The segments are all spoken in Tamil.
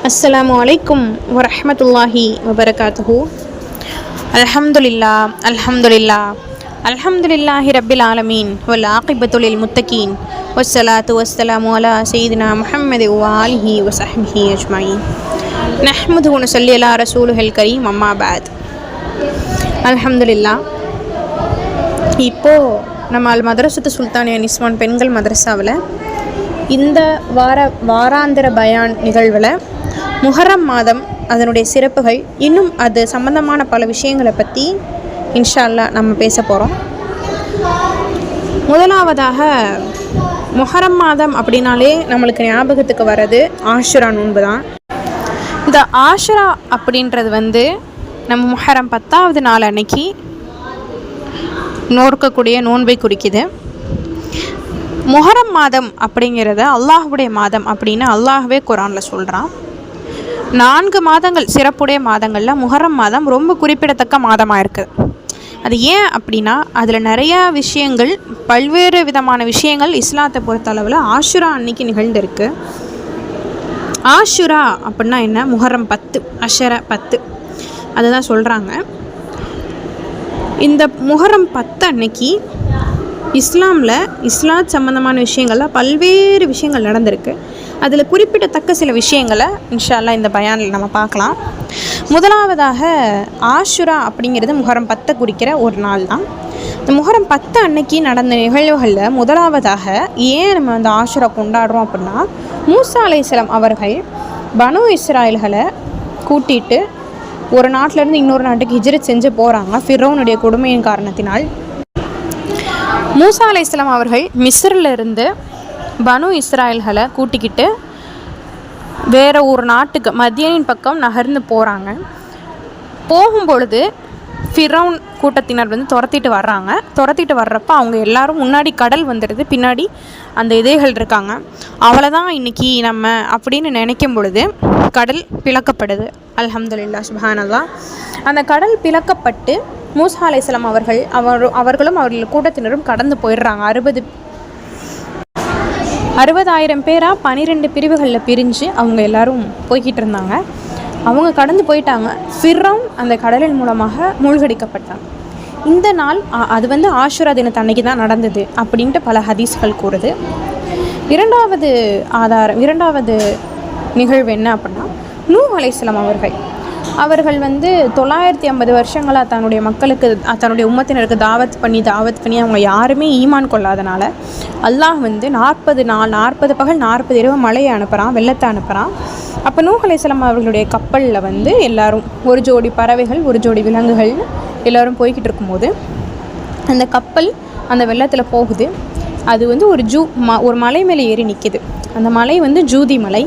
அஸ்ஸலாமு அலைக்கும் வரஹ்மத்துல்லாஹி வபரகாத்துஹு. அல்ஹம்துலில்லாஹி ரப்பில் ஆலமீன் வல் ஆகிபத்து லில் முத்தகீன் வஸ்ஸலாத்து வஸ்ஸலாமு அலா சய்யிதினா முஹம்மது வ ஆலிஹி வ ஸஹ்பிஹி அஜ்மஈன். நஹ்மதுஹு வ நுஸல்லி அலா ரசூலிஹில் கரீம் அம்மா பஅத். அல்ஹம்துலில்லாஹ். இப்போது நம்ம அல் மதரசத்து சுல்தானியா நிஸ்வான் பெண்கள் மதரசாவில் இந்த வாராந்திர பயான் நிகழ்வில் முஹர்ரம் மாதம், அதனுடைய சிறப்புகள், இன்னும் அது சம்பந்தமான பல விஷயங்களை பற்றி இன்ஷா அல்லாஹ் நம்ம பேச போகிறோம். முதலாவதாக, முஹர்ரம் மாதம் அப்படின்னாலே நம்மளுக்கு ஞாபகத்துக்கு வர்றது ஆஷுரா நோன்பு தான். இந்த ஆஷுரா அப்படின்றது நம்ம முஹர்ரம் 10வது நாள் அன்னைக்கு நோக்கக்கூடிய நோன்பை குறிக்குது. முஹர்ரம் மாதம் அப்படிங்கிறத அல்லாஹுடைய மாதம் அப்படின்னு அல்லாஹ்வே குர்ஆனில் சொல்கிறான். 4 மாதங்கள் சிறப்புடைய மாதங்களில் முஹர்ரம் மாதம் ரொம்ப குறிப்பிடத்தக்க மாதமாக இருக்குது. அது ஏன் அப்படின்னா அதில் நிறையா விஷயங்கள், பல்வேறு விதமான விஷயங்கள் இஸ்லாத்தை பொறுத்தளவில் ஆஷுரா அன்னைக்கு நிகழ்ந்திருக்கு. ஆஷுரா அப்படின்னா என்ன? முஹர்ரம் 10, அஷர 10 அதுதான் சொல்கிறாங்க. இந்த முஹர்ரம் 10 அன்னைக்கு இஸ்லாம் சம்பந்தமான விஷயங்களில் பல்வேறு விஷயங்கள் நடந்திருக்கு. அதில் குறிப்பிடத்தக்க சில விஷயங்களை இன்ஷா அல்லாஹ் இந்த பயானில் நம்ம பார்க்கலாம். முதலாவதாக, ஆஷுரா அப்படிங்கிறது முஹர்ரம் 10 குறிக்கிற ஒரு நாள் தான். இந்த முஹர்ரம் 10 அன்னைக்கு நடந்த நிகழ்வுகளில் முதலாவதாக ஏன் நம்ம அந்த ஆஷுரா கொண்டாடுறோம் அப்படின்னா, மூசா அலைஹிஸ்ஸலாம் அவர்கள் பனு இஸ்ராயல்களை கூட்டிகிட்டு ஒரு நாட்டிலேருந்து இன்னொரு நாட்டுக்கு ஹிஜ்ரத் செஞ்சு போகிறாங்க. ஃபிரௌனுடைய கொடுமையின் காரணத்தினால் மூசா அலைஹிஸ்ஸலாம் அவர்கள் மிஸ்ரில் இருந்து பனு இஸ்ராயல்களை கூட்டிக்கிட்டு வேறு ஒரு நாட்டுக்கு மத்தியனின் பக்கம் நகர்ந்து போகிறாங்க. போகும்பொழுது ஃபிரௌன் கூட்டத்தினர் துரத்திட்டு வர்றாங்க. துரத்திட்டு வர்றப்போ அவங்க எல்லாரும் முன்னாடி கடல் வந்துடுது, பின்னாடி அந்த இதழ்கள் இருக்காங்க. அவ்வளோதான் இன்றைக்கி நம்ம அப்படின்னு நினைக்கும் பொழுது கடல் பிளக்கப்படுது. அல்ஹம்துலில்லாஹ், சுப்ஹானல்லாஹ். அந்த கடல் பிளக்கப்பட்டு மூசா அலைஹிஸ்ஸலாம் அவர்களும் அவர்கள் கூட்டத்தினரும் கடந்து போயிடுறாங்க. 60,000 பேராக 12 பிரிவுகளில் பிரிஞ்சு அவங்க எல்லாரும் போய்கிட்டு இருந்தாங்க. அவங்க கடந்து போயிட்டாங்க. ஃபிரௌன் அந்த கடலின் மூலமாக மூழ்கடிக்கப்பட்டாங்க. இந்த நாள் அது ஆஷுரா தினத்து அன்னைக்கு தான் நடந்தது அப்படின்ட்டு பல ஹதீஸ்கள் கூறுது. இரண்டாவது நிகழ்வு என்ன அப்படின்னா, நூஹ் அலைஹிஸ்ஸலாம் அவர்கள் 950 வருஷங்களாக தன்னுடைய மக்களுக்கு, தன்னுடைய உம்மத்தினருக்கு தாவத் பண்ணி அவங்க யாருமே ஈமான் கொள்ளாதனால அல்லாஹ் 40 நாள் 40 பகல் 40 இரவு மழையை அனுப்புகிறான், வெள்ளத்தை அனுப்புகிறான். அப்போ நூஹ் அலைஹிஸ்ஸலாம் அவர்களுடைய கப்பலில் எல்லாரும், ஒரு ஜோடி பறவைகள், ஒரு ஜோடி விலங்குகள், எல்லோரும் போய்கிட்டு இருக்கும்போது அந்த கப்பல் அந்த வெள்ளத்தில் போகுது. அது ஒரு மலை மேலே ஏறி நிற்கிது. அந்த மலை ஜூதி மலை.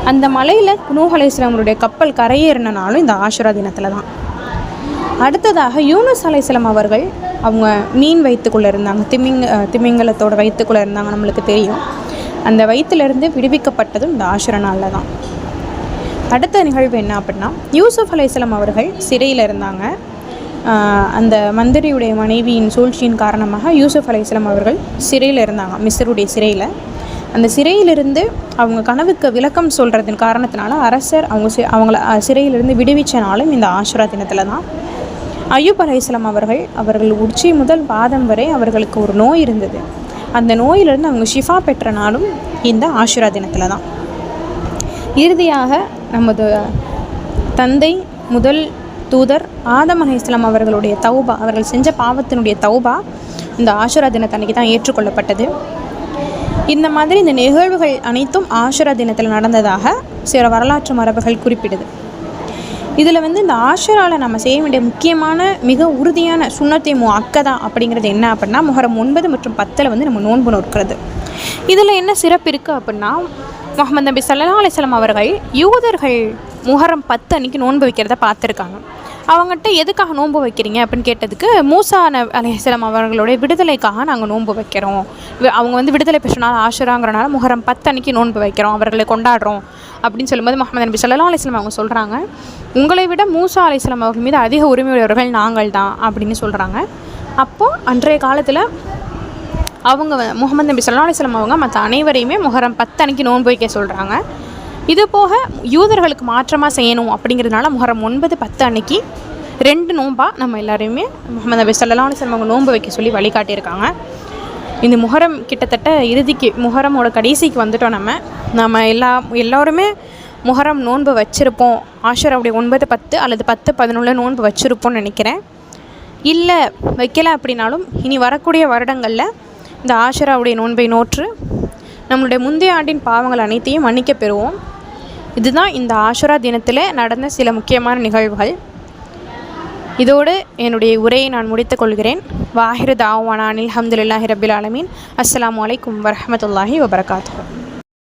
அந்த மலையில் நூஹ் அலைஹிஸ்ஸலாமுடைய கப்பல் கரையேறினாலும் இந்த ஆஷுரா தினத்தில் தான். அடுத்ததாக, யூனுஸ் அலைஹிஸ்ஸலாம் அவர்கள் அவங்க மீன் வயிற்றுக்குள்ளே இருந்தாங்க. திமிங்கலத்தோட வயிற்றுக்குள்ளே இருந்தாங்க, நம்மளுக்கு தெரியும். அந்த வயிற்றுலேருந்து விடுவிக்கப்பட்டதும் இந்த ஆஷுரா நாளில் தான். அடுத்த நிகழ்வு என்ன அப்படின்னா, யூசுஃப் அலைஹிஸ்ஸலாம் அவர்கள் சிறையில் இருந்தாங்க. அந்த மந்திரியுடைய மனைவியின் சூழ்ச்சியின் காரணமாக யூசுஃப் அலைஹிஸ்ஸலாம் அவர்கள் சிறையில் இருந்தாங்க, மிஸ்ருடைய சிறையில். அந்த சிறையிலிருந்து அவங்க கனவுக்கு விளக்கம் சொல்கிறதின் காரணத்தினால அரசர் அவங்கள சிறையிலிருந்து விடுவிச்சனாலும் இந்த ஆஷுரா தினத்தில் தான். அய்யூப் அலைஹிஸ்ஸலாம் அவர்கள் உச்சி முதல் பாதம் வரை அவர்களுக்கு ஒரு நோய் இருந்தது. அந்த நோயிலிருந்து அவங்க ஷிஃபா பெற்ற நாளும் இந்த ஆஷுரா தினத்தில் தான். இறுதியாக, நமது தந்தை முதல் தூதர் ஆதம் அலைஹிஸ்ஸலாம் அவர்களுடைய தௌபா, அவர்கள் செஞ்ச பாவத்தினுடைய தௌபா இந்த ஆஷுரா தினத்தன்னைக்கு தான் ஏற்றுக்கொள்ளப்பட்டது. இந்த மாதிரி இந்த நிகழ்வுகள் அனைத்தும் ஆஷுரா தினத்தில் நடந்ததாக சில வரலாற்று மரபுகள் குறிப்பிடுது. இதில் இந்த ஆஷுராவில் நம்ம செய்ய வேண்டிய முக்கியமான மிக உறுதியான சுன்னத்தே முஅக்கதா அப்படிங்கிறது என்ன அப்படின்னா, முஹர்ரம் 9 மற்றும் 10 நம்ம நோன்பு நோக்கிறது. இதில் என்ன சிறப்பு இருக்குது அப்படின்னா, முஹம்மது நபி ஸல்லல்லாஹு அலைஹி வஸல்லம் அவர்கள் யூதர்கள் முஹர்ரம் 10 அன்றைக்கி நோன்பு வைக்கிறத பார்த்துருக்காங்க. அவங்ககிட்ட எதுக்காக நோன்பு வைக்கிறீங்க அப்படின்னு கேட்டதுக்கு, மூசா அலைஹிஸ்ஸலாம் அவர்களுடைய விடுதலைக்காக நாங்கள் நோன்பு வைக்கிறோம். அவங்க விடுதலை பெற்ற நாள் ஆஷுராங்கிறனால முஹர்ரம் 10 அன்னைக்கு நோன்பு வைக்கிறோம், அவர்களை கொண்டாடுறோம் அப்படின்னு சொல்லும்போது முஹம்மது நபி ஸல்லல்லாஹு அலைஹி வஸல்லம் அவங்க சொல்கிறாங்க, உங்களை விட மூசா அலைஹிஸ்ஸலாம் அவர்கள் மீது அதிக உரிமையுடையவர்கள் நாங்கள் தான் அப்படின்னு சொல்கிறாங்க. அப்போது அன்றைய காலத்தில் அவங்க முஹம்மது நபி ஸல்லல்லாஹு அலைஹி வஸல்லம் அவங்க மற்ற அனைவரையுமே முஹர்ரம் 10 அன்னைக்கு நோன்பு வைக்க சொல்கிறாங்க. இது போக யூதர்களுக்கு மாற்றமாக செய்யணும் அப்படிங்கிறதுனால முஹர்ரம் 9, 10 அன்னைக்கு 2 நோம்பாக நம்ம எல்லாரையுமே முஹம்மது நபி ஸல்லல்லாஹு அலைஹி வஸல்லம் அவங்க நோன்பு வைக்க சொல்லி வழிகாட்டியிருக்காங்க. இந்த முஹர்ரம் கிட்டத்தட்ட இறுதிக்கு, முஹர்ரமோட கடைசிக்கு வந்துட்டோம். நம்ம எல்லோருமே முஹர்ரம் நோன்பு வச்சுருப்போம். ஆஷுராவுடைய 9, 10 அல்லது 10, 11 நோன்பு வச்சுருப்போம்னு நினைக்கிறேன். இல்லை வைக்கலை அப்படின்னாலும் இனி வரக்கூடிய வருடங்களில் இந்த ஆஷுராவுடைய நோன்பை நோற்று நம்மளுடைய முந்தைய ஆண்டின் பாவங்கள் அனைத்தையும் மன்னிக்க பெறுவோம். இதுதான் இந்த ஆஷுரா தினத்தில் நடந்த சில முக்கியமான நிகழ்வுகள். இதோடு என்னுடைய உரையை நான் முடித்துக் கொள்கிறேன். வாஹிரு தாவானா அனில் ஹம்துலில்லாஹி ரபில் ஆலமீன். அஸ்ஸலாமு அலைக்கும் வரஹ்மத்துல்லாஹி வபரகாத்துஹு.